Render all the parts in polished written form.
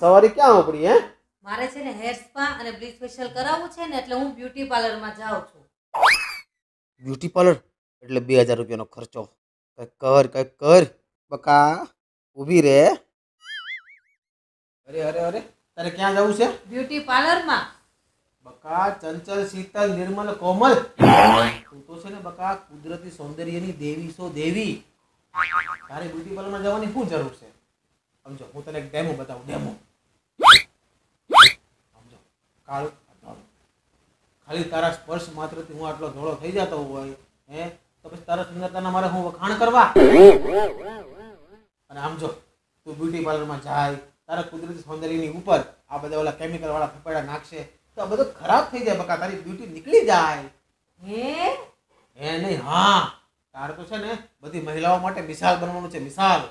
સવારે ક્યાં ઉપડી હે? મારે છે ને હેર સ્પા અને બ્લીચ ફેશિયલ કરાવવું છે ને એટલે હું બ્યુટી પાર્લરમાં જાઉં છું. બ્યુટી પાર્લર એટલે 2000 રૂપિયાનો ખર્ચો. કઈક કર બકા, ઊભી રે. અરે અરે અરે, તારે ક્યાં જવું છે? બ્યુટી પાર્લરમાં. બકા, ચંચલ, શીતલ, નિર્મલ, કોમલ, તું તો છે ને બકા કુદરતી સૌંદર્યની દેવી છો, દેવી. તારે બ્યુટી પાર્લરમાં જવાની શું જરૂર છે? સમજો, હું તને એક ડેમો બતાવું, ડેમો. સમજો, ખાલી તારા સ્પર્શ માત્રથી હું આટલો ધોળો થઈ જતો હોય હે, તો પછી તારા સુંદરતાના મારે હું વખાણ કરવા? અને આમ જો, તું બ્યુટી પાર્લરમાં જાય, તારા કુદરતી સૌંદર્યની ઉપર આ બધા ઓલા કેમિકલ વાળા ફપેડા નાખશે તો આ બધું ખરાબ થઈ જાય બકા, તારી બ્યુટી નીકળી જાય. હે નહીં, હા. તારે તો છે ને બધી મહિલાઓ માટે મિસાલ બનવાનું છે, મિસાલ.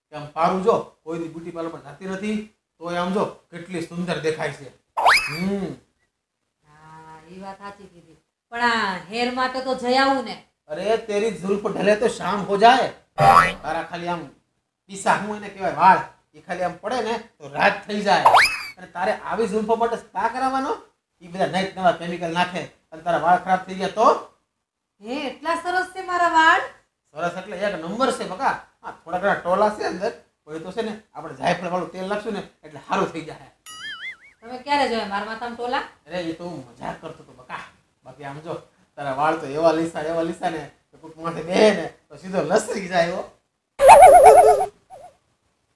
કે આમ પારું જો, કોઈ દી બ્યુટી પાર્લરમાં જતી નથી તો આમ જો કેટલી સુંદર દેખાય છે. હા, એ વાત સાચી કીધી. પણ આ હેર માટે તો જઈ આવું ને. અરે તેરી ઝુલ્ફ ઢલે તો શામ હો જાય. તારા ખાલી આમ પીસા હું એને કહેવાય વાળ, એ ખાલી આમ પડે ને તો રાત થઈ જાય. અને તારે આવી ઝુલ્ફો માટે સ્પા કરાવવાનો, એ બધા નઈ નવા કેમિકલ નાખે અને તારા વાળ ખરાબ થઈ ગયા તો? હે, એટલા સરસ છે મારા વાળ. સરસ એટલે એક નંબર છે બકા. હા, થોડા ઘણા ટોલા છે અંદર, કોઈ તો છે ને આપણે જાયફળ વાળું તેલ નાખશું ને એટલે સારું થઈ જાય. તમે ક્યારે જોયા મારા માથામાં ટોલા? અરે એ તો હું મજાક કરતો હતો બકા. બાકી આમ જો તારા વાળ તો એવા લીસા ને કોઈક માથે બેહે ને તો સીધો લસરી જાય.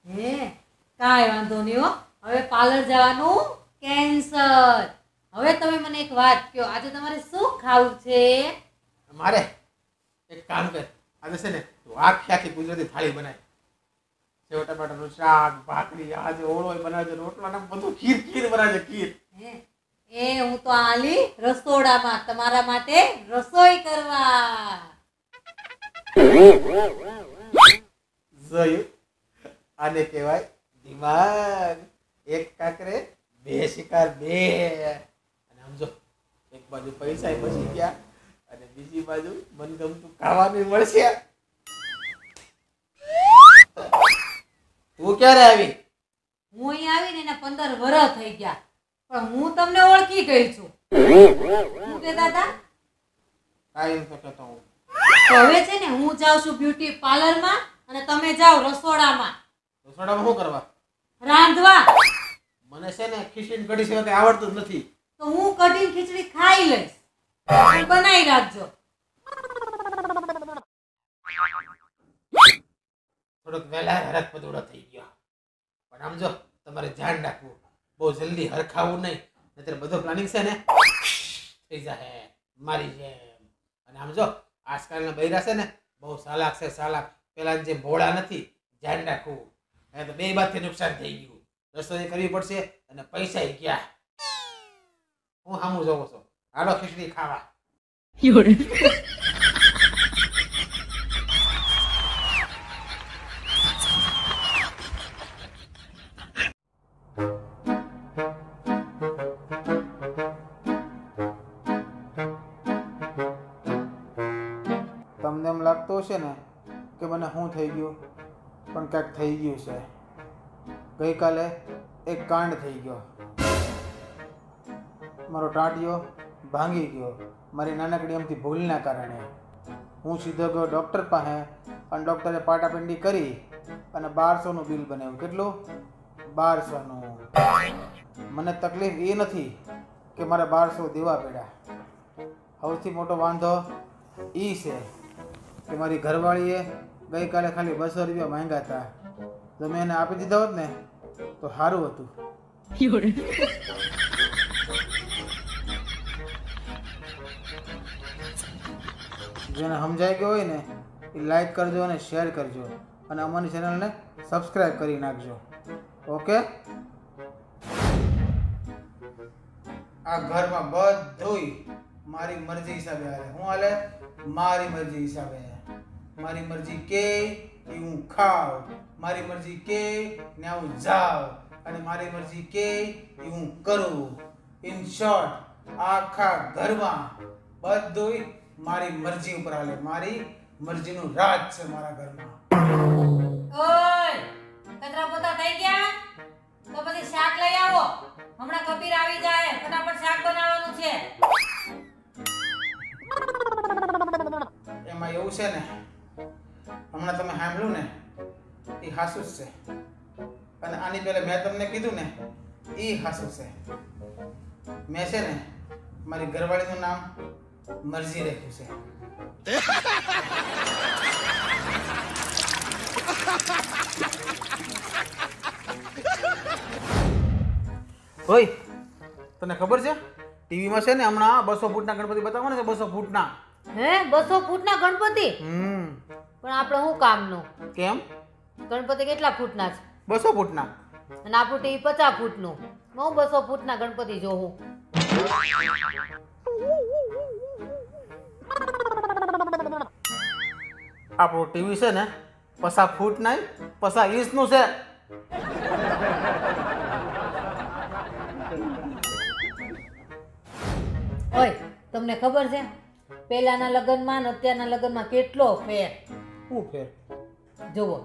હે, કાંઈ વાંધો નહીં હો. હવે પાર્લર જવાનું કેન્સલ. હવે તમે મને એક વાત કહો, આજે તમારે શું ખાવું છે? મારે એક કામ કર, આજે છે ને તું આખી ગુજરાતી થાળી બનાય. સેવ ટમાટરનું શાક, ભાખરી, આજે ઓળો બનાવજો, રોટલા ને બધું, ખીર બનાવજો, ખીર. એ હું તો આલી રસોડામાં તમારા માટે રસોઈ કરવા. જોયું? આને કહેવાય દિમાગ. એક કાકરે બે શિકાર, બે. અને આમ જો, એક બાજુ પૈસા બચી ગયા અને બીજી બાજુ મનગમતું ખાવાનું મળશે. તું ક્યારે આવી? હું અહીં આવીને એના 15 વર્ષ થઈ ગયા, પણ હું તમને ઓળખી ગઈ છું. શું કહેતા હતા? કાંઈ નથી કહેતો હું. તો હવે છે ને હું જાઉં છું બ્યુટી પાર્લરમાં અને તમે જાઓ રસોડામાં. રસોડામાં શું કરવા? રાંધવા. મને છે ને ખીચડી કઢી સિવાય કઈ આવડતું જ નથી. તો હું કઢી ખીચડી ખાઈ લઈશ, તમે બનાવી રાખજો. થોડોક વહેલા હરખ પદોડો થઈ ગયો, પણ આમ જો તમારે ધ્યાન રાખવું, બહુ જલ્દી હરખાવું નહીં, નહીતર બધો પ્લાનિંગ છે ને થઈ જાય મારી જેમ. અને આમ જો આજકાલના બૈરા છે ને બહુ સાલાક છે, સાલાક. પેલા જે ભોળા નથી, ધ્યાન રાખવું. એ તો બે બાજુથી નુકસાન થઈ ગયું. રસોઈ કરવી પડશે અને પૈસા ગયા. હું સામું જોવો છો? હાલો ખીચડી ખાવા. તમને એમ લાગતું હશે ને કે મને શું થઈ ગયું, પણ ક્યાંક થઈ ગયું છે. ગઈકાલે એક કાંડ થઈ ગયો. મારો ટાંટિયો ભાંગી ગયો મારી નાનકડી અમથી ભૂલના કારણે. હું સીધો ગયો ડૉક્ટર પાસે અને ડૉક્ટરે પાટાપિંડી કરી અને 1200નું બિલ બનાવ્યું. કેટલું? 1200નું. મને તકલીફ એ નથી કે મારે 1200 દેવા પડ્યા. સૌથી મોટો વાંધો એ છે કે મારી ઘરવાળીએ ગઈકાલે ખાલી 200 રૂપિયા માંગ્યા હતા. જો મેં એને આપી દીધા હોત ને તો સારું હતું. જેને સમજાઈ ગયો હોય ને એ લાઈક કરજો અને શેર કરજો અને અમારી ચેનલને સબસ્ક્રાઈબ કરી નાખજો. ઓકે? આ ઘરમાં બધુંય મારી મરજી હિસાબે હાલે. હું હાલે? મારી મરજી હિસાબે. મારી મરજી કે હું ખાવ, મારી મરજી કે ને હું જાવ, અને મારી મરજી કે હું કરું. ઇન શોર્ટ, આખા ઘરમાં બધુંય મારી મરજી ઉપર હાલે. મારી મરજીનું રાજ છે મારા ઘરમાં. ઓય, કચરા પોતા થઈ ગયા? તો પછી શાક હમણાં કબીર આવી જાય, ફટાફટ શાક બનાવવાનું છે. એમાં એવું છે ને, હમણાં તમે સાંભળ્યું ને એ હાસુ જ છે, અને આની પહેલા મેં તમને કીધું ને એ હાસુ છે. મેં છે ને મારી ઘરવાળીનું નામ મરજી રાખ્યું છે. ઓય, તને ખબર છે ટીવીમાં છે ને હમણાં 200 ફૂટના ગણપતિ બતાવવાના છે. 200 ફૂટના. હે 200 ફૂટના ગણપતિ? પણ આપણે શું કામનું? કેમ? ગણપતિ કેટલા ફૂટના છે? 200 ફૂટના. અને આપણું ટીવી 50 ફૂટનું. હું 200 ફૂટના ગણપતિ જોઉં. આપણું ટીવી છે ને 50 ફૂટ નહીં, 50 ઇંચનું છે. ઓય, તમને ખબર છે પહેલાના લગ્નમાં અને અત્યારના લગ્નમાં કેટલો ફેર? શું ફેર? જુઓ,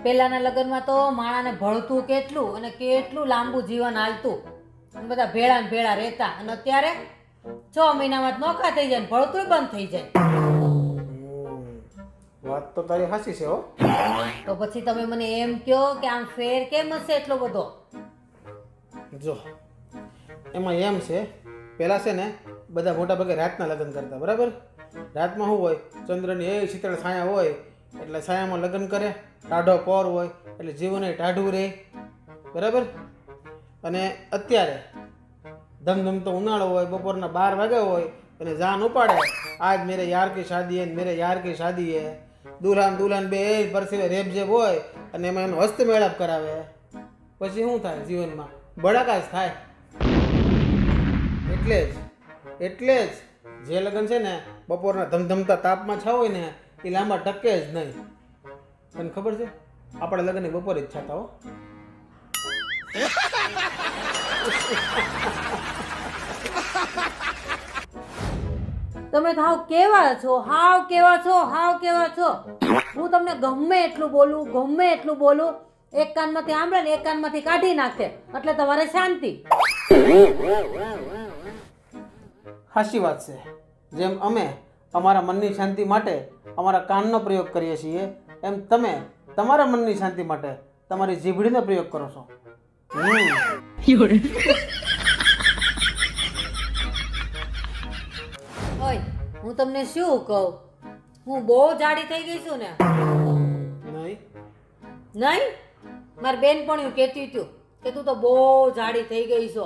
પહેલાના લગ્નમાં તો માણાને ભળતું કેટલું અને કેટલું લાંબુ જીવન હાલતું, અને બધા ભેળા ને ભેળા રહેતા. અને અત્યારે 6 મહિનામાં જ નોખા થઈ જાય ને ભળતુંય બંધ થઈ જાય. વાત તો તારી હાચી છે હો. તો પછી તમે મને એમ કહો કે આમ ફેર કેમ હશે એટલો બધો? જો એમાં એમ છે, પહેલા છે ને બધા મોટા ભાગે રાતના લગ્ન કરતા, બરાબર? રાતમાં શું હોય, ચંદ્રની એ શીતળ છાયા હોય એટલે છાયામાં લગ્ન કરે. ટાઢો પોર હોય એટલે જીવન ટાઢું રહે, બરાબર? અને અત્યારે ધમધમતો ઉનાળો હોય, બપોરના 12 વાગ્યા હોય અને જાન ઉપાડે, આજ મેરે યાર કી શાદી હે, મેરે યાર કી શાદી હે. દુલ્હન દુલ્હન બે પરસીવે રેબઝેબ હોય અને એમાં એનો હસ્તમેળાપ કરાવે. પછી શું થાય જીવનમાં? બળાકા જ થાય. એટલે જ જે લગ્ન છે ને બપોરના ધમધમતા તાપમાં છ હોય ને એ લાંબા ટકે જ નહીં. તને ખબર છે આપણા લગ્ન બપોરે જ થતા હો. તમે તો હાવ કેવા છો, હાવ કેવા છો. હું તમને ગમે એટલું બોલું, એક કાનમાંથી સાંભળે ને એક કાનમાંથી કાઢી નાખે એટલે તમારે શાંતિ. સાચી વાત છે. જેમ અમે અમારા મનની શાંતિ માટે અમારા કાનનો પ્રયોગ કરીએ છીએ, એમ તમે તમારા મનની શાંતિ માટે તમારી જીભડીનો પ્રયોગ કરો છો. ઓય, હું તમને શું કહું, હું બહુ જાડી થઈ ગઈ છું ને? નહીં? મારી બેનપણીઓ કહેતી હતું કે તું તો બહુ જાડી થઈ ગઈ છો.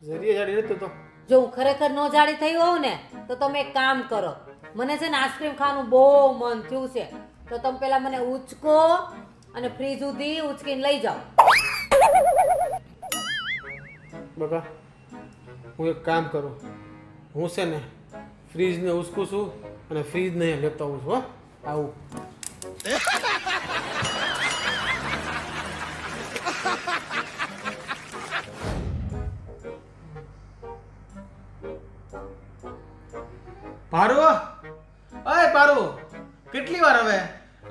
જરીએ જાડી નથી તો. જો હું ખરેખર ન જાડી થઈ હોઉં ને તો તમે એક કામ કરો, મને છે ને આઈસ્ક્રીમ ખાવાનું બહુ મન થયું છે, તો તમે પેલા મને ઉચકો અને ફ્રીજ સુધી ઉચકીને લઈ જાઓ. બકા, હું એક કામ કરું, હું છે ને ફ્રીજને ઉચકું છું અને ફ્રીજને લેતો આવું છું. આવું પારુ, અય પારુ, કેટલી વાર હવે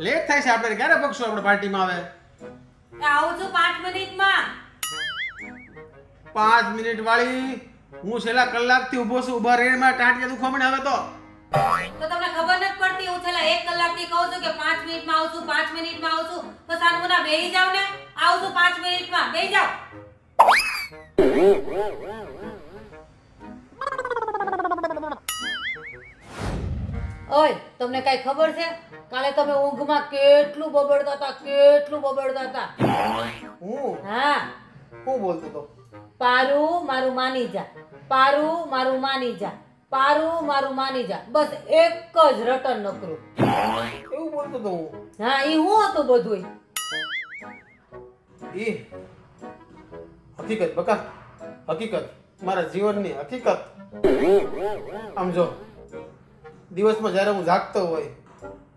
લેટ થાય છે? આપણે ક્યારે પગશું આપણે પાર્ટીમાં? આવે આવું છું 5 મિનિટમાં. 5 મિનિટ વાળી? હું છેલ્લા કલાકથી ઊભો છું, ઊભા રેડમાં ટાંટિયા દુખવા મને. હવે તો તમને ખબર નથી પડતી, હું છેલ્લા 1 કલાકથી કહું છું કે 5 મિનિટમાં આવું છું, 5 મિનિટમાં આવું છું, તો સાનુના બેહી જાવ ને. આવું છું 5 મિનિટમાં, બેહી જાવ. ઓય, તમને કઈ ખબર છે કાલે તમે ઊંઘમાં કેટલું બબડતા હતા? હું હા, હું બોલતો તો? પારુ મારું માની જા, પારુ મારું માની જા, પારુ મારું માની જા. બસ એક જ રટન નકરું. એવું બોલતો તો હું? હા, ઈ હું હતું બધું. ઈ હકીકત બકા, હકીકત, મારા જીવનની હકીકત. આમ જો, દિવસમાં જ્યારે હું જાગતો હોય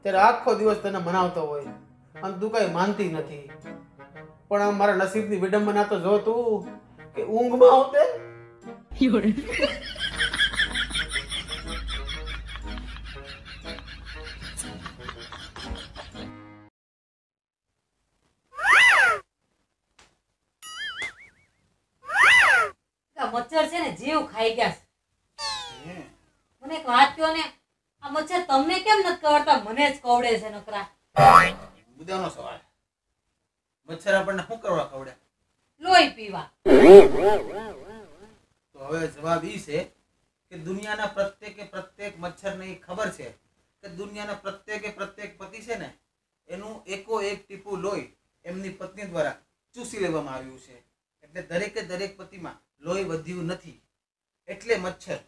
ત્યારે આખો દિવસ તને મનાવતો હોય અને તું કઈ માનતી નથી. પણ આમ મારા નસીબની વિડંબના તો જો તું કે ઊંઘમાં આવતે. મચ્છર છે ને જીવ ખાઈ ગયા છે. હે. મને એક વાત કહો ને, આ મચ્છર તમને કેમ નથી કવડતા? મને જ કવડે છે નકરા. મુદ્દાનો સવાલ. મચ્છર આપણને શું કરવા કવડે? લોહી પીવા. તો હવે જવાબ ઈ છે કે દુનિયાના પ્રત્યેક મચ્છરને ઈ ખબર છે કે દુનિયાના પ્રત્યેક પતિ છે ને એનું એકો એક ટીપું લોહી એમની પત્ની દ્વારા ચૂસી લેવામાં આવ્યું છે. એટલે દરેક પતિમાં લોહી વધ્યું નથી. એટલે મચ્છર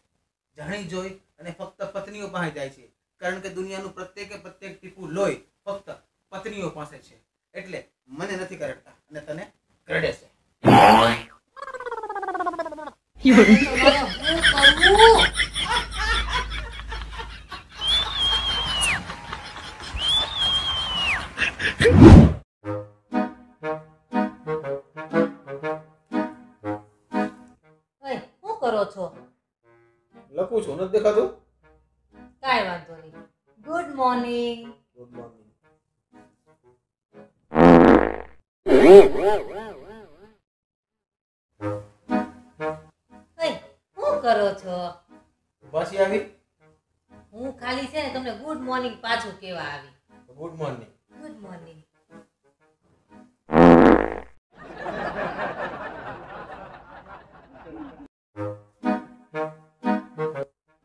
જાણી જોઈ અને ફક્ત પત્નીઓ પાસે જાય છે, કારણ કે દુનિયાનું પ્રત્યેક ટીપું લોહી ફક્ત પત્નીઓ પાસે છે. એટલે મને નથી કરડતા અને તને કરડે છે. તમારે શું કરવું? ઓય, શું કરો છો? લખું છું, નથી દેખાતું? કાંઈ વાંધો નહીં. Good morning. Good morning. શું કરો છો? પાછી આવી? હું ખાલી છે ને તમને ગુડ મોર્નિંગ પાછું કેવા આવી. Good morning. Good morning.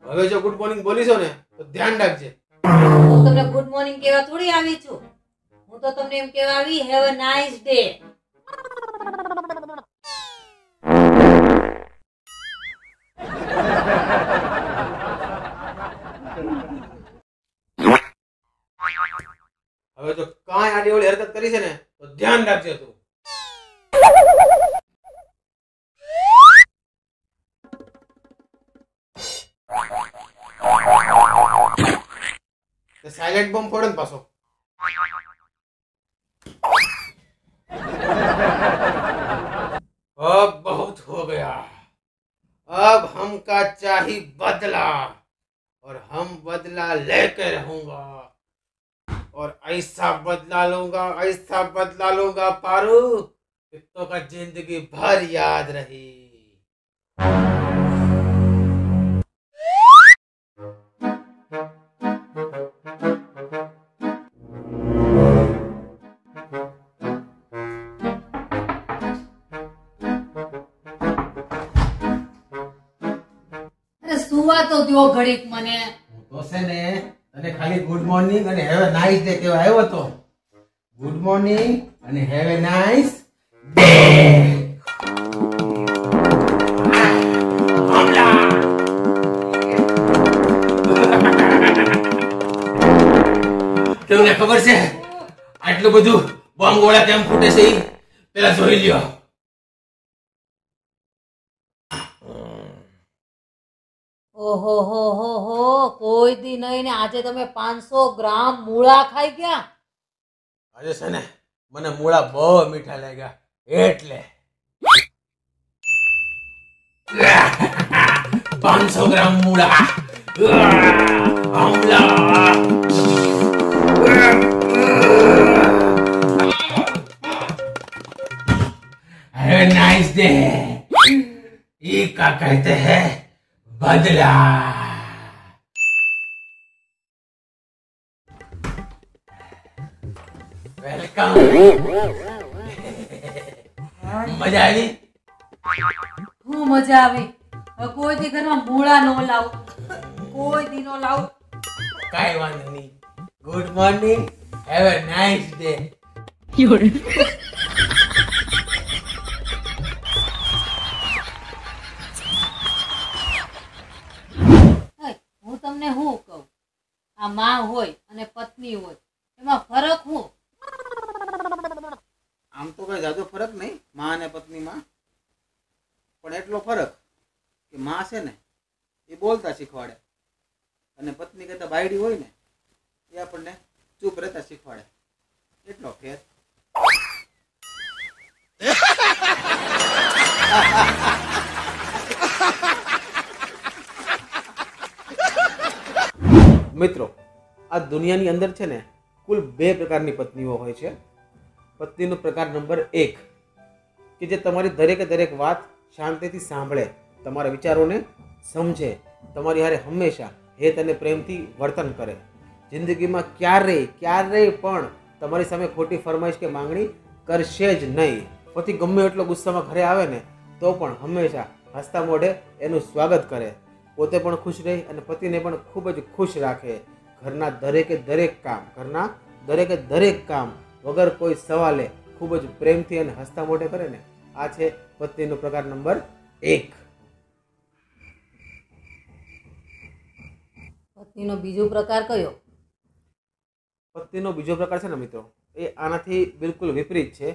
હવે જો ગુડ મોર્નિંગ બોલીશો ને તો ધ્યાન રાખજે. હું તમને ગુડ મોર્નિંગ કેવા થોડી આવી છું. હું તો તમને એમ કેવા આવી હેવ અ નાઇસ ડે. હવે જો કાંઈ આડી ઓળી હરકત કરી છે ને તો ધ્યાન રાખજે તું. साइलेंट बम फोड़न पासो. अब बहुत हो गया. अब हमका चाहिए बदला और हम बदला लेके रहूंगा और ऐसा बदला लूंगा पारू कि तो का जिंदगी भर याद रही. સુવા તો દ્યો ઘડીક મને. તો છે ને અને ખાલી ગુડ મોર્નિંગ અને હેવ અ નાઇસ ડે કહેવા આવ્યો તો. ગુડ મોર્નિંગ અને હેવ અ નાઇસ ડે. તમને ખબર છે આટલું બધું બોમ્બ ગોળા કેમ ફૂટે છે ઈ પેલા જોઈ લ્યો. ઓહો હો હો હો, કોઈ દી નહીં ને આજે તમે 500 ગ્રામ મૂળા ખાઈ ગયા. આજે છે ને મને મૂળા બહુ મીઠા લાગ્યા એટલે 500 ગ્રામ મૂળા. Have a nice day. ये क्या कहते हैं बदला. वेलकम. મજા આવી? હું મજા આવી. હવે કોઈ દી ઘરમાં મૂળા નો લાવું, કોઈ દી નો લાવું. કાઈ વાંધો નહીં. Good morning, have a nice day. હું તમને શું કહું, આ માં હોય અને પત્ની હોય એમાં ફરક શું? આમ તો કઈ જાજો ફરક નહીં માં અને પત્નીમાં, પણ એટલો ફરક કે માં છે ને એ બોલતા શીખવાડે અને પત્ની કરતા બાયડી હોય ને એ આપણને ચૂપ રહેતા શીખવાડે. એટલો ફેર. મિત્રો, આ દુનિયાની અંદર છે ને કુલ 2 પ્રકારની પત્નીઓ હોય છે. પત્નીનો પ્રકાર નંબર 1 કે જે તમારી દરેક વાત શાંતિથી સાંભળે તમારા વિચારોને સમજે, તમારી હારે હંમેશા હેત અને પ્રેમથી વર્તન કરે. જિંદગીમાં ક્યારેય પણ તમારી સામે ખોટી ફરમાઈશ કે માંગણી કરશે જ નહીં. પતિ ગમે એટલો ગુસ્સામાં ઘરે આવે ને તો પણ હંમેશા હસતા મોઢે એનું સ્વાગત કરે. પોતે પણ ખુશ રહે અને પતિને પણ ખૂબ જ ખુશ રાખે. ઘરના દરેકે કામ વગર કોઈ સવાલે ખૂબ જ પ્રેમથી અને હસતા મોઢે કરે ને, આ છે પત્નીનો પ્રકાર નંબર 1. પત્નીનો બીજો પ્રકાર કયો? પત્નીનો બીજો પ્રકાર છે ને મિત્રો, એ આનાથી બિલકુલ વિપરીત છે.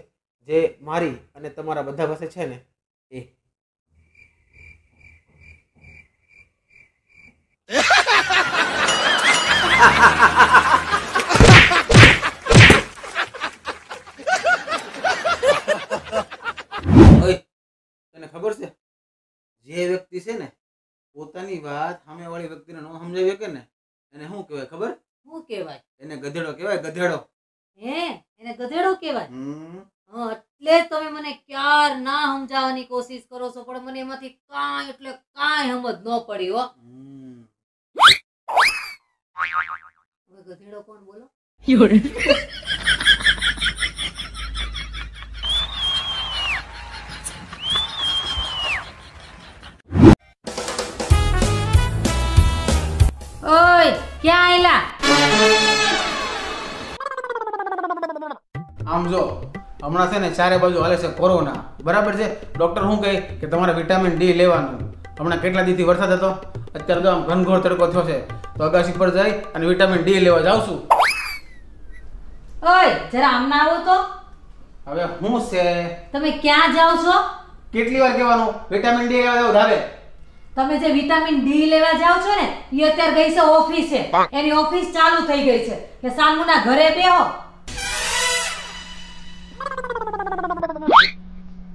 જે મારી અને તમારા બધા પાસે છે ને એ. તને ખબર છે, જે વ્યક્તિ છે ને પોતાની વાત સામેવાળી વ્યક્તિને ન સમજાવી શકે ને એને શું કહેવાય ખબર? શું કહેવાય? એને ગધેડો કહેવાય. ગધેડો. એને ગધેડો કહેવાય? એટલે જ તમે મને ક્યાર ના સમજાવવાની કોશિશ કરો છો, પણ મને એમાંથી કાંઈ સમજ ન પડી હો. હવે ગધેડો કોણ બોલો? ઓય ક્યાં આયલા? આમ જો, હમણાં છે ને ચારે બાજુ હાલે છે કોરોના, બરાબર છે. ડોક્ટર શું કહે કે તમારે વિટામિન ડી લેવાનું. હમણાં કેટલા દિવસથી વરસાદ હતો, અત્યારે તો આમ ઘનઘોર તડકો થયો છે, તો અગાસી પર જઈ અને વિટામિન ડી લેવા જાઉં છું. ઓય જરા આમ ના આવો તો. હવે હું છે, તમે ક્યાં જાઓ છો? કેટલી વાર કહેવાનું વિટામિન ડી લેવા જાવ ધારે? તમે જે વિટામિન ડી લેવા જાઓ છો ને એ અત્યારે ગઈ છે ઓફિસે. એની ઓફિસ ચાલુ થઈ ગઈ છે કે સામુના ઘરે બેહો.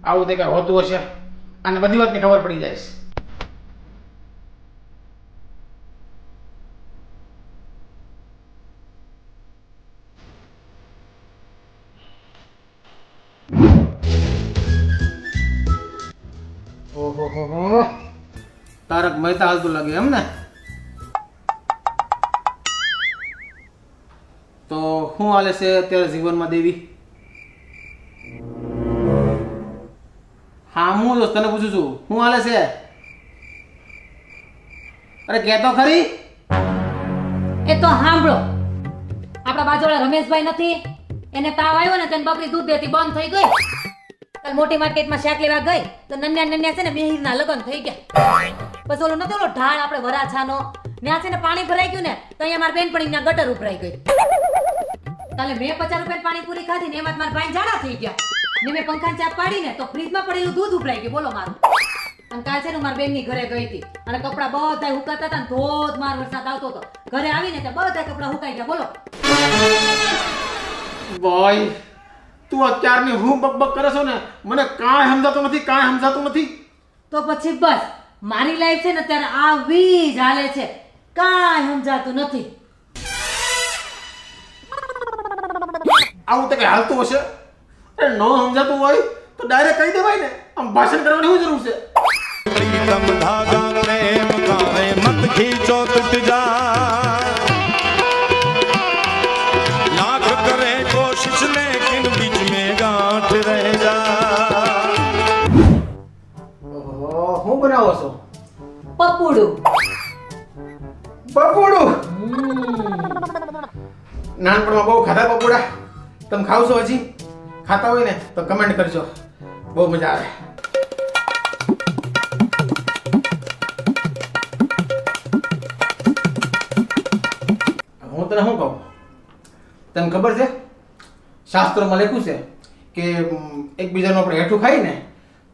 આવું તે કઈ હોતું હશે, અને બધી વાતની ખબર પડી જાય છે. ઓહો, તારક મહેતા હાલતું લાગે એમ ને? તો શું હાલે છે અત્યારે જીવનમાં દેવી? હા હું દોસ્ત તને પૂછું છું, શું હાલે છે? અરે કહેતો ખરી. એ તો સાંભળો, આપણા બાજુવાળા રમેશભાઈ નથી, એને તાવ આવ્યો ને તેને બકરી દૂધ દેતી બંધ થઈ ગઈ. કાલ મોટી માર્કેટમાં શાક લેવા ગઈ તો નન્યા છે ને મિહિરના લગ્ન થઈ ગયા. પછી ઓલો નતો ઓલો ઢાળ આપણે વરાછાનો, ત્યાં છે ને પાણી ભરાઈ ગયું ને તો અહીંયા મારી બેનપણી ત્યાં ગટર ઉભરાઈ ગઈ. કાલે મેં 50 રૂપિયા પાણીપુરી ખાધી ને એમાં મારા ભાઈ ઝાડા થઈ ગયા ને મેં પંખાની ચાપ પાડીને તો ફ્રીજમાં પડેલું દૂધ ઉભરાઈ ગયું. બોલો મારું. અને કાલ છે ને મારી બેનની ઘરે ગઈ હતી અને કપડા બધા હુકાતા હતા ને ધોધમાર વરસાદ આવતો હતો. ઘરે આવીને ત્યાં બધા કપડા હુકાઈ ગયા. બોલો ભાઈ તું અત્યારની હું બકબક કરે છો ને, મને કાંઈ સમજાતું નથી. તો પછી બસ મારી લાઈફ છે ને ત્યારે આવી જ હાલે છે, કાંઈ સમજાતું નથી. આવું તો કઈ હાલતું હશે? અરે ન સમજાતું હોય તો ડાયરેક્ટ કહી દેવાય ને, આમ ભાષણ કરવાની શું જરૂર છે? प्रीतम धागा प्रेम का है मत खींचो टूट जा, लाख करे कोशिश लेकिन बीच में गांठ रह जा. ઓહો, હું બનાવો છો? પપુડું. પકોડું? નાનપણમાં બહુ ખાધા પકોડા. તમે ખાવ છો હજી? ખાતા હોય ને તો કમેન્ટ કરજો, બહુ મજા આવે. હું તને શું કહું, તને ખબર છે શાસ્ત્રોમાં લખ્યું છે કે એકબીજાનું આપણે હેઠું ખાઈ ને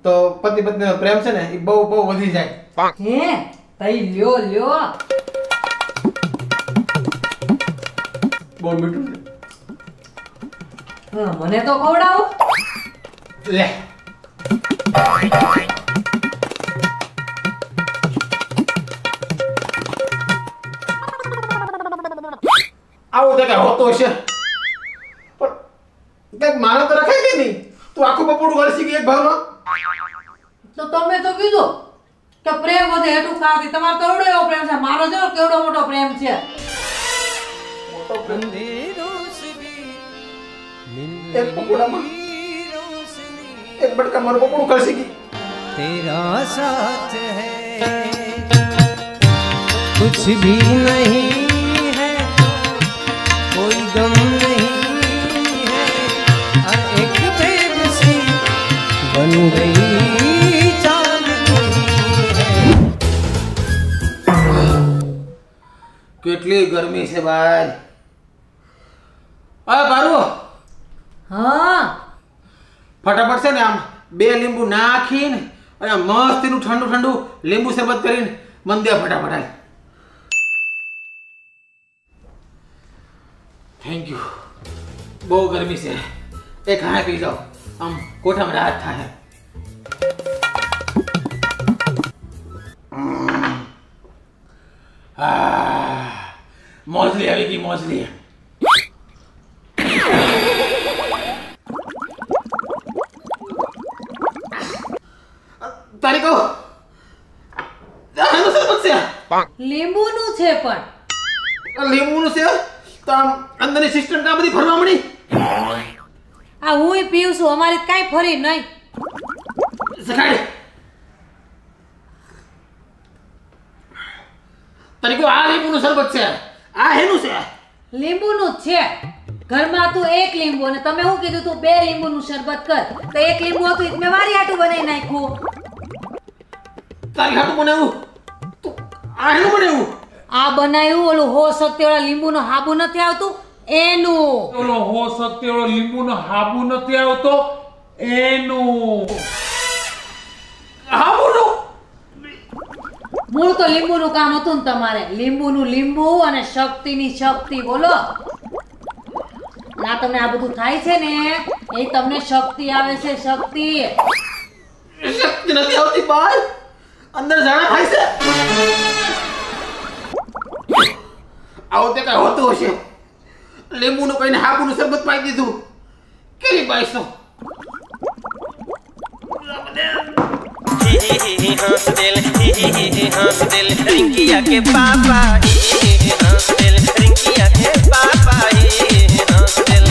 તો પતિ પત્નીનો પ્રેમ છે ને એ બહુ વધી જાય. હે તઈ લ્યો બહુ મીઠું છે. મને તો ખવડાવો. લે આવું તો કઈ હોતો હશે, પણ કઈક માનો તો રખાય કે નહીં? તું આખું પપોડું વરસી ગઈ એક ભાવમાં. તો તમે તો કીધું તો પ્રેમ વધે એટલું ખાતી. તમારો તો એવડો એવો પ્રેમ છે, મારો જો કેવડો મોટો પ્રેમ છે. એક પકોડામાં એક બટકા મારું પકોડું ખસી ગઈ. तेरा साथ है कुछ भी नहीं है कोई गम नहीं है और एक बेबसी बन गई चांद કેટલી ગરમી છે ભાઈ. આ બારુ હા ફટાફટ છે ને આમ 2 લીંબુ નાખીને અને આમ મસ્તીનું ઠંડુ ઠંડુ લીંબુ શરબત કરીને મન દે ફટાફટ હાલ. Thank you. બહુ ગરમી છે. એક હા પી જાઓ, આમ કોઠામાં રાહત થાય. મોજલી આવી ગઈ, મોજલી. તારી કહો આનું શરબત છે, લીંબુનું છે પણ. લીંબુનું છે તો આમ અંદરની સિસ્ટમ કા બધી ફરવા મળી. આ હુંય પીઉં છું, અમારી કાંઈ ફરી નહીં. સખાડે તારી કહો આ લીંબુનું શરબત છે, આ હેનું છે? લીંબુનું જ છે. ઘરમાં હતું એક લીંબુ અને તમે શું કીધું તું 2 લીંબુનું શરબત કર, તો એક લીંબુ હતું ઈ મેં મારી હાટું બનાવી નાખ્યું. તારી હાટું બનાવ્યું તું? આ હેનું બનાવ્યું? આ બનાવ્યું ઓલું હો શક્તિ વાળા લીંબુનો હાબુ નથી આવતું એનું. ઓલો હો શક્તિ વાળો લીંબુનો હાબુ નથી આવતો એનું. હાબુનું મૂળ તો લીંબુનું કામ હતું ને તમારે. લીંબુનું લીંબુ અને શક્તિની શક્તિ બોલો. અને આ તમને આ બધું થાય છે ને એ તમને શક્તિ આવે છે, શક્તિ. શક્તિ નથી આવતી બાય, અંદર જાણા થાય છે. આવું તે કઈ હોતું હશે. લીંબુનું કહીને હાબુનું શરબત પાઈ દીધું. કેવી પાઈસો? हंस दिल रिंकिया के पापा हंस दिल रिंकिया के पापा हंस दिल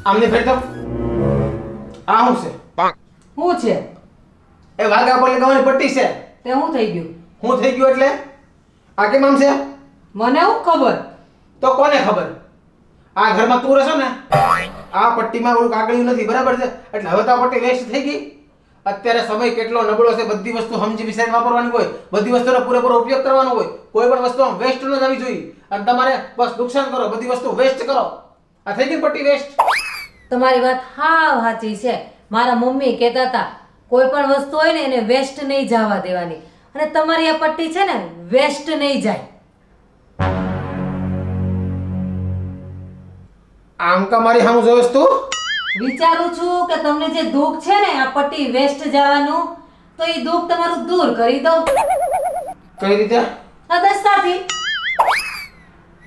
આમને ફેર તો આ શું છે? શું છે એ વાગા પર લગાવવાની પટ્ટી છે. તે શું થઈ ગયું? શું થઈ ગયું એટલે? આ કેમ આમ છે? મને શું ખબર? તો કોને ખબર? આ ઘરમાં તું રહેશો ને, આ પટ્ટીમાં ઓલું કાગળિયું નથી, બરાબર છે? એટલે હવે તો આ પટ્ટી વેસ્ટ થઈ ગઈ. અત્યારે સમય કેટલો નબળો છે, બધી વસ્તુ સમજી વિચારીને વાપરવાની હોય, બધી વસ્તુનો પૂરેપૂરો ઉપયોગ કરવાનો હોય. કોઈ પણ વસ્તુ આમ વેસ્ટ ન જવી જોઈએ. અને તમારે બસ નુકસાન કરો, બધી વસ્તુ વેસ્ટ કરો. આ થઈ ગઈ પટ્ટી વેસ્ટ. તમારી વાત હાવ સાચી છે. મારા મમ્મી કહેતા હતા કોઈ પણ વસ્તુ હોય ને એને વેસ્ટ નહીં જવા દેવાની, અને તમારી આ પટ્ટી છે ને વેસ્ટ નહીં જાય. આમ કા મારી હામું જોઈશ તું? વિચારું છું કે તમને જે દુઃખ છે ને આ પટ્ટી વેસ્ટ જવાનું, તો એ દુઃખ તમારું દૂર કરી દઉં. કઈ રીતે? આ દસ્તાથી.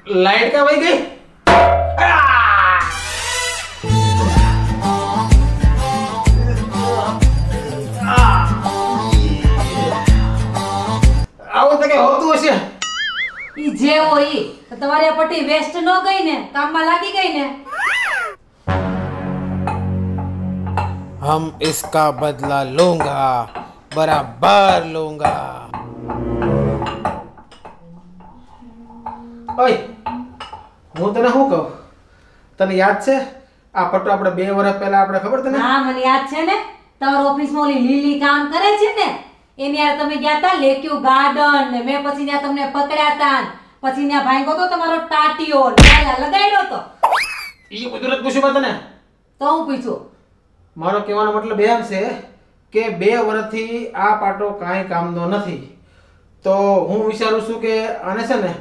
લાઈટ કા વહી ગઈ? આવું તો કે હોતું હશે. ઈ જે હોય ઈ. તો તમારી આ પટ્ટી વેસ્ટ ન ગઈ ને, કામમાં લાગી ગઈ ને. हम इसका बदला लूंगा, बराबर लूंगा. ओए, હું તને શું કહું? તને યાદ છે આ પટ્ટો આપણે 2 વર્ષ પહેલા આપણે ખબર તને? હા મને યાદ છે ને. તમારી ઓફિસમાં ઓલી લીલી કામ કરે છે ને, એની યાર તમે ગયા તા લેક્યુ ગાર્ડન ને, મેં પછી ત્યાં તમને પકડ્યા તા, પછી ત્યાં ભાંગ્યો તો તમારો ટાટિયો ત્યાં લગાડ્યો તો. ઈ બધું રત પૂછ્યું તને? તો હું પૂછું. મારો કહેવાનો મતલબ એમ છે કે 2 વર્ષથી આ પાટો કાંઈ કામનો નથી. તો હું વિચારું છું કે આને છે ને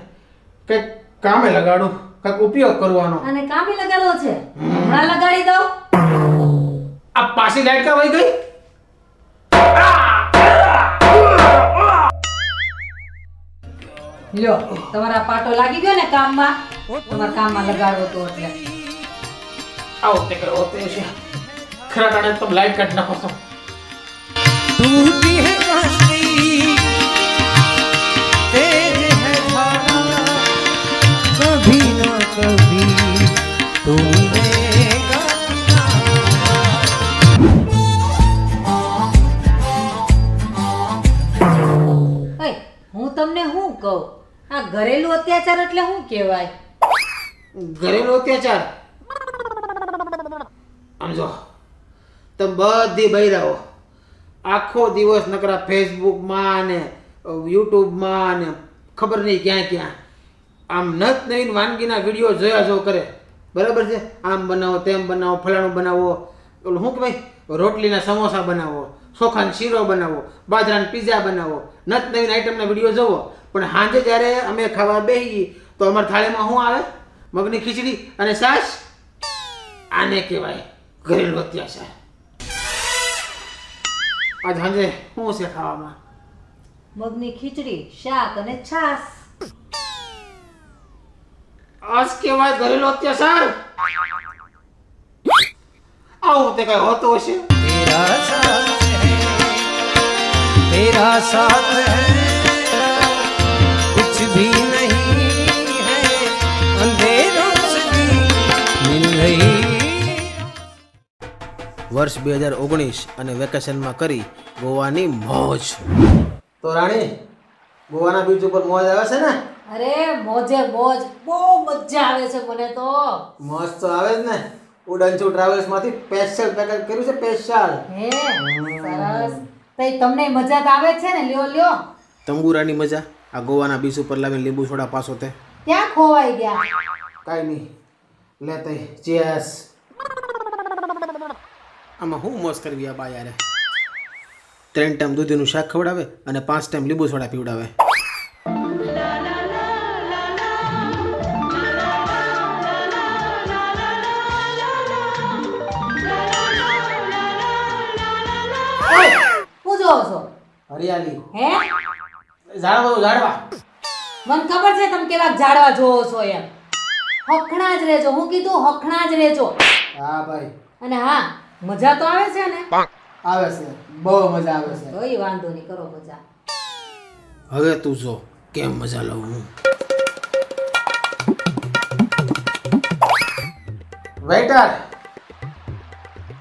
કંઈક કામે લગાડું, કંઈક ઉપયોગ કરવાનો. અને કામે લગાડવો છે? હમણાં લગાડી દઉં. આ પાછી લાઈટ કા વહી ગઈ? લ્યો તમારા પાટો લાગી ગયો ને કામમાં. તમારા કામમાં લગાડવો તો એટલે આવો તે કરો તે છે ખરા કાઢે તો લાઈટ કાઢ નાખો છો टूटी है कश्ती तेज है धारा कभी न कभी तू मिलेगा ઓય હું તમને શું કહું આ ઘરેલું અત્યાચાર એટલે શું કહેવાય ઘરેલું અત્યાચાર આમ જો તમે બધી બૈરાઓ આખો દિવસ નકરા ફેસબુકમાં અને યુટ્યુબમાં અને ખબર નહીં ક્યાં ક્યાં આમ નત નવીન વાનગીના વિડીયો જોયા જો કરે બરાબર છે આમ બનાવો તેમ બનાવો ફલાણું બનાવો ઓલું શું કે ભાઈ રોટલીના સમોસા બનાવો ચોખાનો શીરો બનાવો બાજરાના પીઝા બનાવો નત નવીન આઈટમના વિડીયો જોવો પણ સાંજે જ્યારે અમે ખાવા બેસી તો અમારી થાળીમાં શું આવે મગની ખીચડી અને છાશ આને કહેવાય ઘરેલું અત્યાચાર આજ સાંજે શું છે ખાવામાં મગની ખીચડી શાક અને છાશ આજ કહેવાય ઘરેલું અત્યાચાર આવું તે કઈ હોતું હશે तेरा साथ है कुछ भी नहीं है अंधेरों से भी मिल रही વર્ષ 2019 અને વેકેશનમાં કરી ગોવાની મોજ તો રાણી ગોવાના બીચ ઉપર મોજ આવે છે ને અરે મોજે મોજ બહુ મજા આવે છે મને તો મોજ તો આવે જ ને ઉડનચુ ટ્રાવેલ્સ માંથી સ્પેશિયલ પેકેજ કર્યું છે સ્પેશિયલ હે સરસ તઈ તમને મજા તો આવે છે ને લ્યો લ્યો તંબુરાની મજા આ ગોવાના બીચ ઉપર લાવીને લીંબુ સોડા પાસો તે ક્યાં ખોવાઈ ગયા કાઈ નહીં લે તઈ ચીયર્સ આમાં હું મોજ કરવી આ બા યાર 3 ટાઈમ દૂધીનું શાક ખવડાવે અને 5 ટાઈમ લીંબુ સોડા પીવડાવે શું જોવો છો હરિયાળી હે ઝાડવા મને ખબર છે તમે કેવા ઝાડવા જોવો છો એમ હખણા જ રહેજો હું કીધું હખણા જ રહેજો હા ભાઈ અને હા મજા તો આવે છે ને આવે છે બહુ મજા આવે છે તોય વાંધો નહીં કરો મજા હવે તું જો કેમ મજા લઉં હું વેઇટર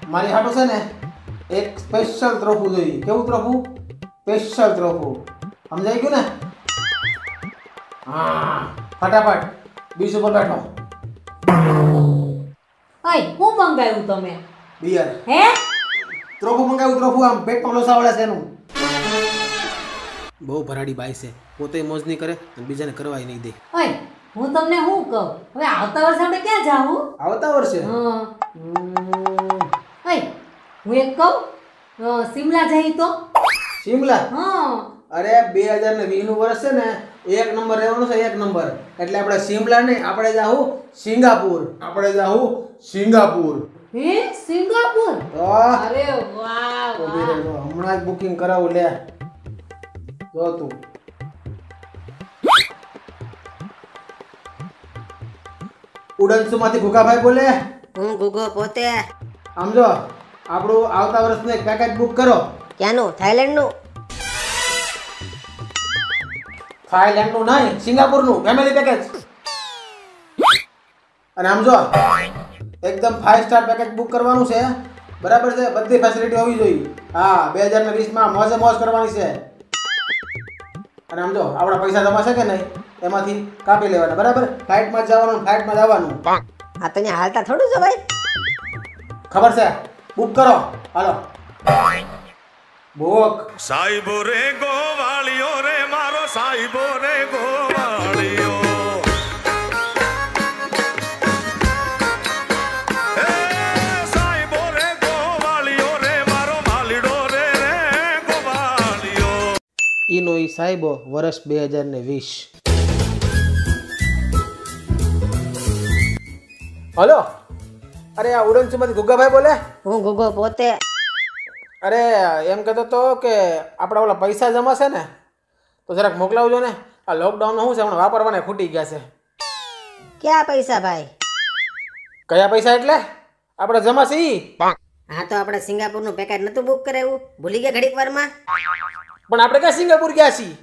મારી હાટો છે ને એક સ્પેશિયલ ત્રોફું જોઈએ કેવું ત્રોફું સ્પેશિયલ ત્રોફું સમજાઈ ગયું ને હા ફટાફટ બીચ ઉપર બેઠો અય હું મંગાવ્યું તમે બિયર હે ત્રોફું મંગાવ્યું ત્રોફું આમ પેટમાં લોસાવડે છે એનું બહુ ભરાડી બાઈ છે પોતે મોજ નહીં કરે અને બીજાને કરવાય નહીં દે અય હું તમને શું કહું હવે આવતા વર્ષે આપણે ક્યાં જાવું આવતા વર્ષે હા અય હું એક કહું શિમલા જઈ તો શિમલા હા અરે 2020 નું વર્ષ છે ને એક નંબર રહેવાનું છે એક નંબર એટલે આપણે શિમલા નહીં આપણે જાહું સિંગાપુર હે સિંગાપુર તો અરે વાહ ઊભી વાહ રહેજો. હમણાં જ બુકિંગ કરાવું લે જો તું ઉડનસુ માંથી ભૂખાભાઈ બોલે હું ગુગો પોતે આમ જો આપણું આવતા વર્ષનું એક પેકેજ બુક કરો ક્યાંનું થાઈલેન્ડનું થાઈલેન્ડનું નહીં સિંગાપુરનું ફેમિલી પેકેજ અને આમ જો એકદમ 5 સ્ટાર પેકેજ બુક કરવાનું છે બરાબર છે બધી ફેસિલિટી હોવી જોઈએ હા 2020 માં મોજે મોજ કરવાની છે અને આમ જો આપણા પૈસા જમા છે કે નહીં એમાંથી કાપી લેવાના બરાબર ફ્લાઇટમાં જવાનું ફ્લાઇટમાં જવાનું હા તો અહીંયા હાલતા થોડું છે ભાઈ ખબર છે બુક કરો હાલો બુક સાઈબો રે ગોવાળિયો રે મારો સાઈબો રે ગોવાળિયો હે સાઈબો રે ગોવાળિયો રે મારો માલીડો રે ગોવાળિયો ઈનો ઈ સાહેબો વર્ષ 2020 હલો અરે આ ઉડનસુમાંથી ગુગ્ગાભાઈ બોલે હું ગુગો પોતે અરે એમ કહેતો તો કે આપણા ઓલા પૈસા જમા છે ને તો જરાક મોકલાવજો ને આ લોકડાઉનમાં શું છે હમણાં વાપરવાને ખૂટી ગયા છે ક્યાં પૈસા ભાઈ? કયા પૈસા એટલે? આપણે જમા છે ઈ. હા તો આપણે સિંગાપુરનું પેકેજ નતું બુક કરાવ્યું, ભૂલી ગયા ઘડીક વારમાં? પણ આપણે ક્યાં સિંગાપુર ગયા છીએ?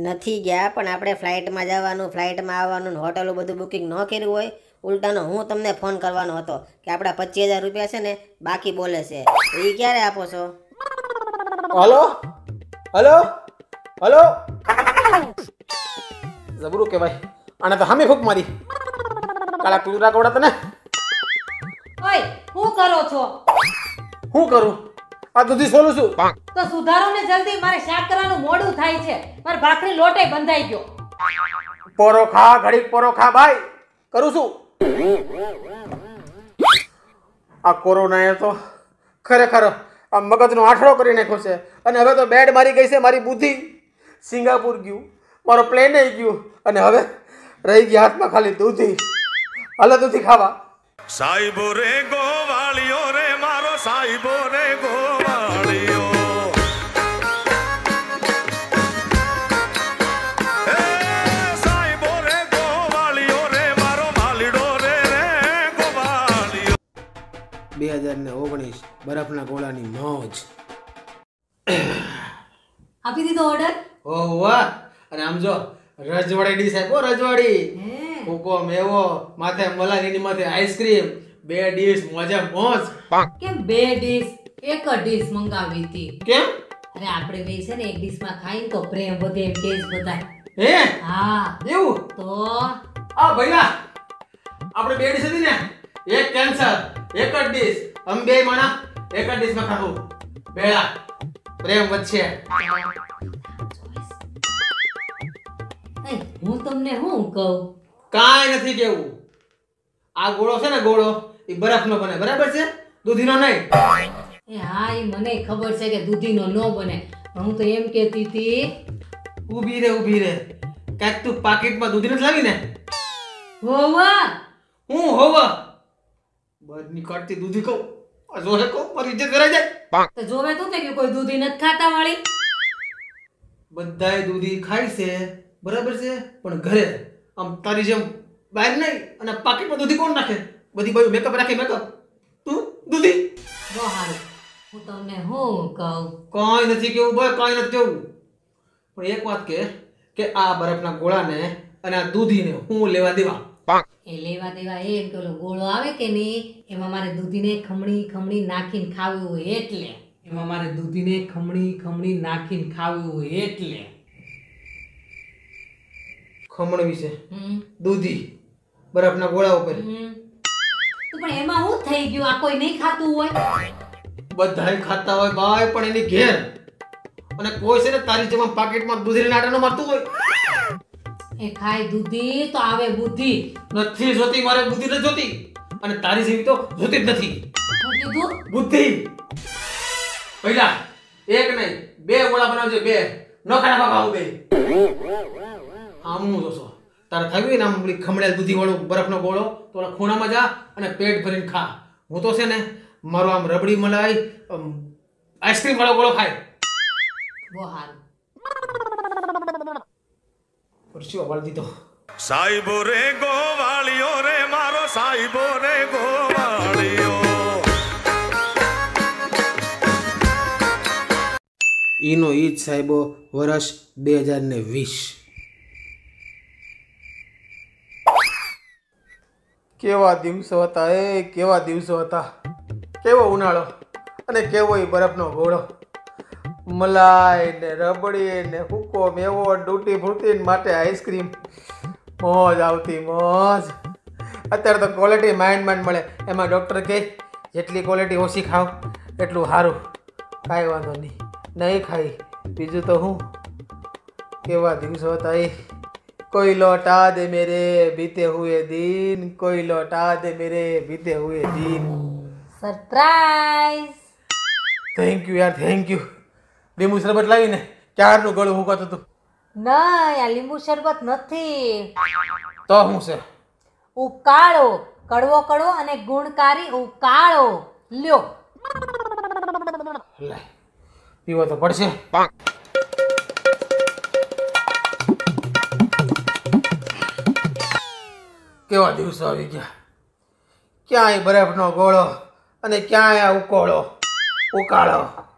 નથી ગયા, પણ આપણે ફ્લાઇટમાં જવાનું, ફ્લાઇટમાં આવવાનું, ને હોટલો બધું બુકિંગ ન કર્યું હોય. ઉલટાનો હું તમને ફોન કરવાનો હતો કે આપણા 25,000 રૂપિયા છે ને બાકી બોલે છે, એ ક્યારે આપો છો? હલો હલો હલો, જબરું કે ભાઈ, આને તો હામી ફૂક મારી. કાળા કુતરા કોડા તને ઓય શું કરો છો? હું કરું? આ દૂધી સોલું છું. તો સુધારો ને જલ્દી, મારે શાક કરવાનું મોડું થાય છે. મારે ભાખરી લોટે બંધાઈ ગયો. પોરો ખા, ઘડીક પોરો ખા ભાઈ, કરું છું. આ કોરોનાએ તો ખરેખર આ મગજનો આઠડો કરી નાખ્યો છે. અને હવે તો બેડ મારી ગઈ છે મારી બુદ્ધિ. સિંગાપુર ગયું, મારો પ્લેન ગયું, અને હવે રહી ગયા હાથમાં ખાલી દૂધી. હાલો દૂધી ખાવા. સાઈબો રે ગોવાળિયો રે મારો સાઈબો રે ગોવાળિયો. હે સાઈબો રે ગોવાળિયો રે મારો માલીડો રે ગોવાળિયો. 2019 બરફના ગોળાની મોજ. આપી દીધો ઓર્ડર? ઓહ વાહ. અને આમ જો રજવાડી ડીશ આપ્યો, રજવાડી. ભૂકો મેવો, માથે મલાઈની માથે આઈસ્ક્રીમ, 2 ડીશ મોજે મોજ. કેમ 2 ડીશ? એક જ ડીશ મંગાવી હતી. કેમ? અરે આપણે બે છે ને એક ડીશમાં ખાઈને તો પ્રેમ વધે એમ કેસ બધા. હે હા એવું? તો આ ભઈલા આપણે 2 ડીશ હતી ને, એક કેન્સર, એક જ ડીશ. અમે બે માણા એક જ ડીશમાં ખાવું. બેડા પ્રેમ વધશે. એ, હું તમને શું કહું? કાંઈ નથી કેવું. આ ગોળો છે ને, ગોળો એ બરફનો બને, બરાબર છે? દૂધીનો નહીં. એ હા, એ મને ખબર છે કે દૂધીનો ન બને, પણ હું તો એમ કહેતી હતી. ઊભી રે. કાંઈક તું પાકીટમાં દૂધી નથી લાવી ને? હોવા હું હોવા બરની કાઢતી દૂધી કહું. આ જોહે કહું મારી ઇજ્જત કરાઈ જાય. તો જોવે તું કે કોઈ દૂધી નથી ખાતા વાળી. બધાય દૂધી ખાય છે, બરાબર છે, પણ ઘરે આમ તારી જેમ બહાર નહીં. અને પાકીટમાં દૂધી કોણ નાખે? બધી બાજુ મેકઅપ રાખે, મેકઅપ. તું દૂધી. બહુ સારું. હું તમને શું કહું? કાંઈ નથી કેવું ભાઈ, કાંઈ નથી કેવું. પણ એક વાત કે આ બરફના ગોળાને અને આ દૂધીને હું લેવા દેવા? એ લેવા દેવા એમ કે ઓલો ગોળો આવે કે નહીં, એમાં મારે દૂધીને ખમણી નાખીને ખાવું હોય એટલે. એમાં મારે દૂધીને ખમણી નાખીને ખાવું હોય એટલે. ખમણ વિશે દૂધી બરફના ગોળા ઉપર. તો પણ એમાં શું થઈ ગયું? આ કોઈ નહીં ખાતું હોય? બધાય ખાતા હોય ભાઈ, પણ એની ઘેર. અને કોઈ છે ને તારી જેમ પાકેટમાં દૂધીના નાટાનો મારતું હોય. એ ખાય દૂધી તો આવે બુદ્ધિ. નથી જોતી, મારે બુદ્ધિ નથી જોતી. અને તારી જેવી તો જોતી જ નથી. શું કીધું? બુદ્ધિ. પહેલા એક નહીં 2 ગોળા બનાવજે, 2 ન ખાના ખાવું બે. આમ હું જોશો તારે ખાવી હોય ને આમ ખમણેલ દૂધી વાળો બરફનો ગોળો, તો ઓલા ખૂણામાં જા અને પેટ ભરીને ખા. હું તો છે ને મારો આમ રબડી મલાઈ આઈસ્ક્રીમ વાળો ગોળો ખાય. બહુ સારું. પરસ્યો વાળી દીધો. સાઈબો રે ગોવાળિયો રે મારો સાઈબો રે ગોવાળિયો. ઈનો ઈજ સાહેબો વર્ષ 2020. કેવા દિવસો હતા એ, કેવા દિવસો હતા. કેવો ઉનાળો અને કેવો એ બરફનો ગોળો. મલાઈ ને રબડી ને હુક્કો મેવો, ડૂટી ફૂટી માટે આઈસ્ક્રીમ. મોજ આવતી મોજ. અત્યારે તો ક્વોલિટી માંડ મળે. એમાં ડૉક્ટર કહે જેટલી ક્વોલિટી ઓછી ખાવ એટલું સારું. કાંઈ વાંધો નહીં ખાઈ. બીજું તો હું કેવા દિવસો હતા એ. कोई लौटा दे मेरे बीते हुए दिन, कोई लौटा दे मेरे बीते हुए दिन. સરપ્રાઈઝ. થેન્ક યુ યાર, થેન્ક યુ. લીંબુ શરબત લાવીને ક્યારનું ગળું હુકાતું હતું. નહીં, આ લીંબુ શરબત નથી. તો શું છે? ઉકાળો. કડવો કડવો અને ગુણકારી ઉકાળો. લ્યો. લે પીવો તો પડશે. કેવા દિવસો આવી ગયા, ક્યાંય બરફનો ગોળો અને ક્યાંય આ ઉકાળો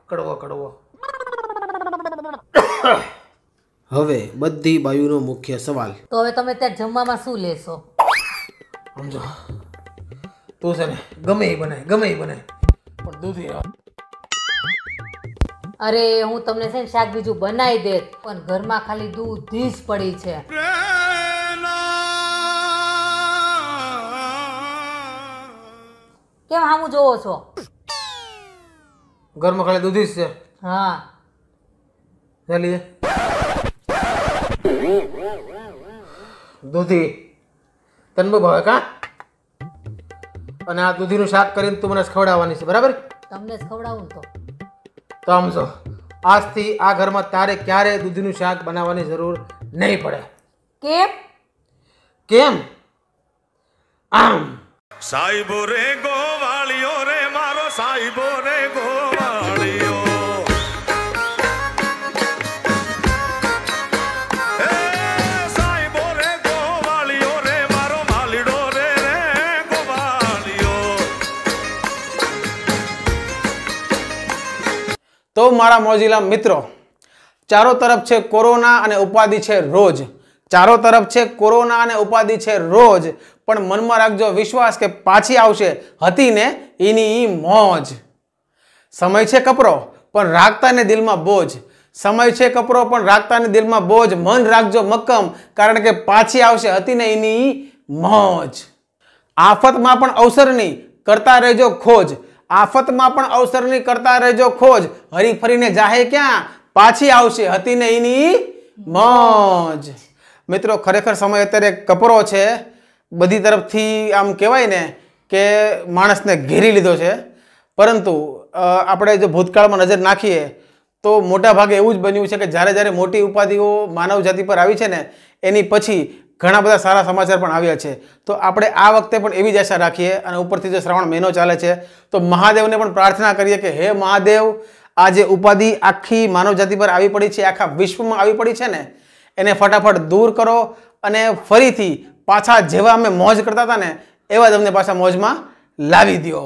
કડવો કડવો. હવે બધી બાયુનો મુખ્ય સવાલ, તો હવે તમે ત્યાં જમવામાં શું લેશો? સમજો, તું છે ને ગમે એ બનાય પણ દૂધી ના. અરે હું તમને છે ને શાક બીજું બનાવી દે, પણ ઘરમાં ખાલી દૂધી જ પડી છે. કેમ હામું જોવો છો? ઘરમાં ખાલી દૂધી જ છે. હા, ચાલીએ દૂધી તને બહુ ભાવે કા? અને આ દૂધીનું શાક કરીને તું મને ખવડાવવાની છે, બરાબર? તમને જ ખવડાવું ને તો સમજો, આજથી આ ઘરમાં તારે ક્યારે દૂધીનું શાક બનાવવાની જરૂર નહીં પડે. કેમ? કેમ? આમ સાહેબો રે ગોવાળિયો રે મારો સાહેબો રે ગોવાળિયો. હે સાહેબો રે ગોવાળિયો રે મારો માલીડો રે ગોવાળિયો. તો મારા મોજીલા મિત્રો, ચારો તરફ છે કોરોના અને ઉપાધિ છે રોજ. ચારો તરફ છે કોરોના અને ઉપાધિ છે રોજ, પણ મનમાં રાખજો વિશ્વાસ કે પાછી આવશે હતી ને એની ઈ મોજ. સમય છે કપરો પણ રાખતા ને દિલમાં બોજ. સમય છે કપરો પણ રાખતા ને દિલમાં બોજ. મન રાખજો મક્કમ, કારણ કે પાછી આવશે હતી ને એની ઈ મોજ. આફતમાં પણ અવસરની કરતા રહેજો ખોજ. આફતમાં પણ અવસરની કરતા રહેજો ખોજ. હરી ફરીને જાહે ક્યાં, પાછી આવશે હતી ને એની મોજ. મિત્રો, ખરેખર સમય અત્યારે કપરો છે. બધી તરફથી આમ કહેવાય ને કે માણસને ઘેરી લીધો છે. પરંતુ આપણે જો ભૂતકાળમાં નજર નાખીએ તો મોટા ભાગે એવું જ બન્યું છે કે જ્યારે મોટી ઉપાધિઓ માનવ જાતિ પર આવી છે ને, એની પછી ઘણા બધા સારા સમાચાર પણ આવ્યા છે. તો આપણે આ વખતે પણ એવી જ આશા રાખીએ, અને ઉપરથી જો શ્રાવણ મહિનો ચાલે છે તો મહાદેવને પણ પ્રાર્થના કરીએ કે હે મહાદેવ, આ જે ઉપાધિ આખી માનવ જાતિ પર આવી પડી છે, આખા વિશ્વમાં આવી પડી છે ને, એને ફટાફટ દૂર કરો અને ફરીથી પાછા જેવા અમે મોજ કરતા હતા ને એવા જ અમને પાછા મોજમાં લાવી દો.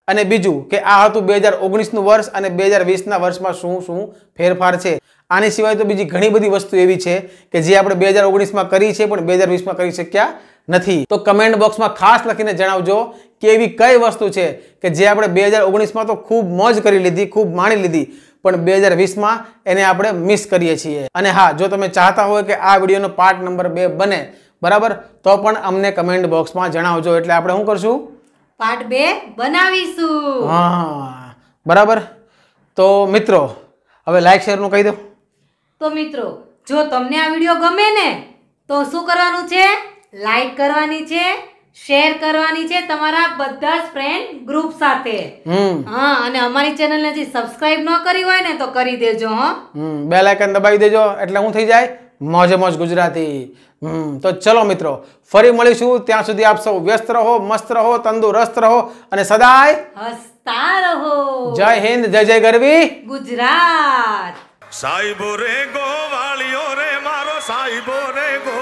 અને બીજું કે આ હતું 2019નું વર્ષ, અને 2020ના વર્ષમાં શું ફેરફાર છે. આની સિવાય તો બીજી ઘણી બધી વસ્તુ એવી છે કે જે આપણે 2019માં કરી છે પણ 2020માં કરી શક્યા નથી. તો કમેન્ટ બોક્સમાં ખાસ લખીને જણાવજો કે એવી કઈ વસ્તુ છે કે જે આપણે 2019માં તો ખૂબ મોજ કરી લીધી, ખૂબ માણી લીધી, પણ 2020માં એને આપણે મિસ કરીએ છીએ. અને હા, જો તમે ચાહતા હોય કે આ વિડીયોનો પાર્ટ નંબર 2 બને, બરાબર, તો પણ અમને કમેન્ટ બોક્સમાં જણાવજો. એટલે આપણે શું કરશું? પાર્ટ 2 બનાવીશું. હા, બરાબર. તો મિત્રો, હવે લાઈક શેરનું કહી દો. તો મિત્રો, જો તમને આ વિડીયો ગમે ને તો શું કરવાનું છે? લાઈક કરવાની છે, શેર કરવાની છે તમારા બધા જ ફ્રેન્ડ ગ્રુપ સાથે. હા, અને અમારી ચેનલને જે સબસ્ક્રાઇબ ન કરી હોય ને તો કરી દેજો. બેલ આઇકન દબાવી દેજો એટલે હું થઈ જાય મોજે મોજ ગુજરાતી. તો ચલો મિત્રો, ફરી મળીશું. ત્યાં સુધી આપ સૌ વ્યસ્ત રહો, મસ્ત રહો, તંદુરસ્ત રહો અને સદાય હસતા રહો. જય હિન્દ, જય જય ગરવી ગુજરાત. સાહેબો રે ગોવાળિયો રે મારો સાહેબો રે ગો